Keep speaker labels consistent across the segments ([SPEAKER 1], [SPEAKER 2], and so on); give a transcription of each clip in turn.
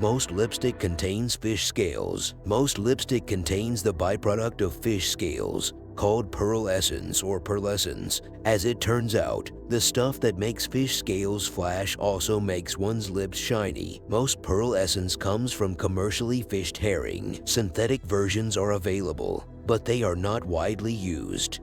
[SPEAKER 1] Most lipstick contains fish scales. Most lipstick contains the byproduct of fish scales, called pearl essence or pearlescence. As it turns out, the stuff that makes fish scales flash also makes one's lips shiny. Most pearl essence comes from commercially fished herring. Synthetic versions are available, but they are not widely used.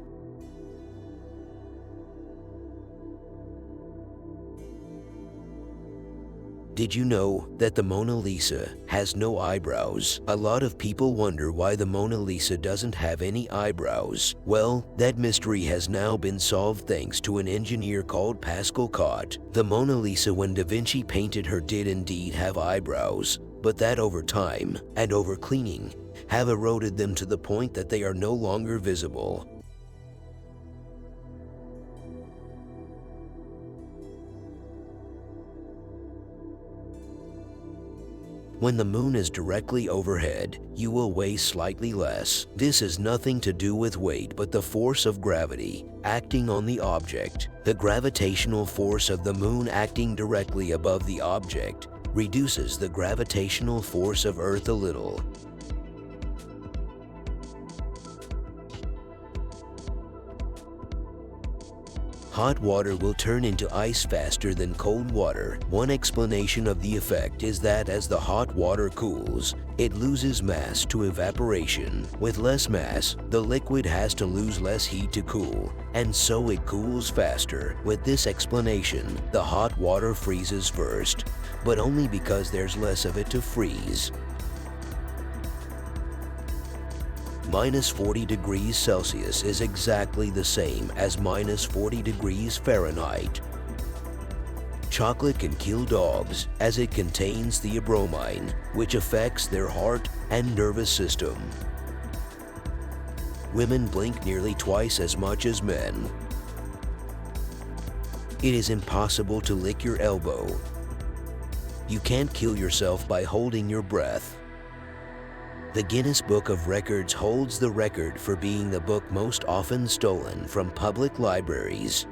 [SPEAKER 1] Did you know that the Mona Lisa has no eyebrows? A lot of people wonder why the Mona Lisa doesn't have any eyebrows. Well, that mystery has now been solved thanks to an engineer called Pascal Cott. The Mona Lisa, when Da Vinci painted her, did indeed have eyebrows, but that over time and over cleaning have eroded them to the point that they are no longer visible. When the moon is directly overhead, you will weigh slightly less. This has nothing to do with weight but the force of gravity acting on the object. The gravitational force of the moon acting directly above the object reduces the gravitational force of Earth a little. Hot water will turn into ice faster than cold water. One explanation of the effect is that as the hot water cools, it loses mass to evaporation. With less mass, the liquid has to lose less heat to cool, and so it cools faster. With this explanation, the hot water freezes first, but only because there's less of it to freeze. Minus 40 degrees Celsius is exactly the same as minus 40 degrees Fahrenheit. Chocolate can kill dogs as it contains theobromine, which affects their heart and nervous system. Women blink nearly twice as much as men. It is impossible to lick your elbow. You can't kill yourself by holding your breath. The Guinness Book of Records holds the record for being the book most often stolen from public libraries.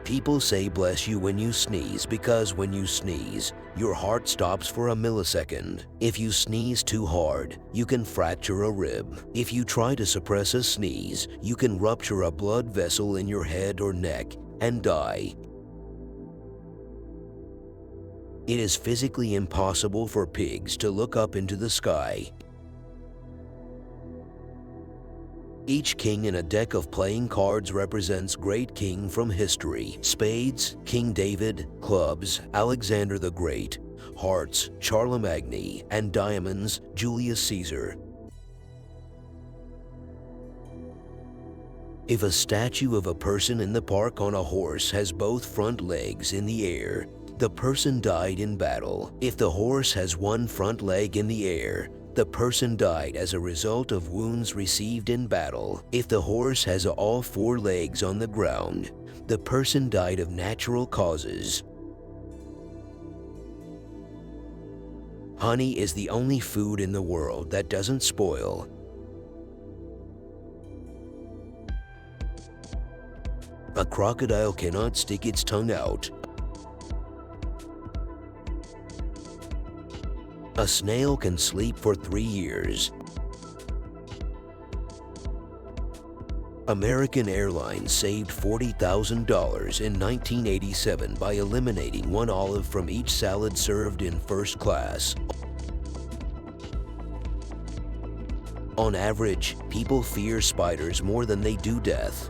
[SPEAKER 1] People say bless you when you sneeze because when you sneeze, your heart stops for a millisecond. If you sneeze too hard, you can fracture a rib. If you try to suppress a sneeze, you can rupture a blood vessel in your head or neck and die. It is physically impossible for pigs to look up into the sky. Each king in a deck of playing cards represents great king from history. Spades, King David; clubs, Alexander the Great; hearts, Charlemagne; and diamonds, Julius Caesar. If a statue of a person in the park on a horse has both front legs in the air, the person died in battle. If the horse has one front leg in the air, the person died as a result of wounds received in battle. If the horse has all four legs on the ground, the person died of natural causes. Honey is the only food in the world that doesn't spoil. A crocodile cannot stick its tongue out. A snail can sleep for 3 years. American Airlines saved $40,000 in 1987 by eliminating one olive from each salad served in first class. On average, people fear spiders more than they do death.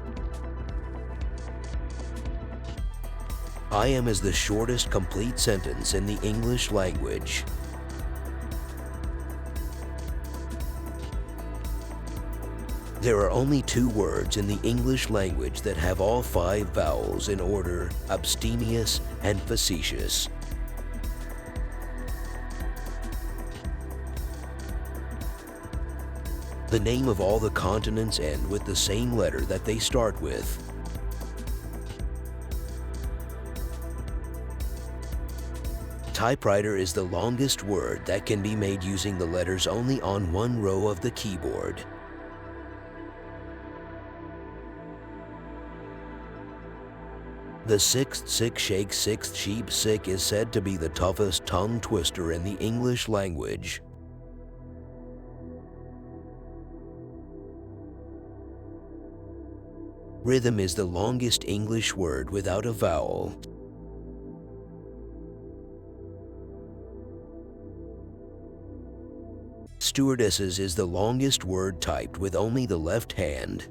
[SPEAKER 1] I am is the shortest complete sentence in the English language. There are only 2 words in the English language that have all 5 vowels in order: abstemious and facetious. The name of all the continents end with the same letter that they start with. Typewriter is the longest word that can be made using the letters only on one row of the keyboard. The sixth sick shake sixth sheep sick is said to be the toughest tongue twister in the English language. Rhythm is the longest English word without a vowel. Stewardesses is the longest word typed with only the left hand.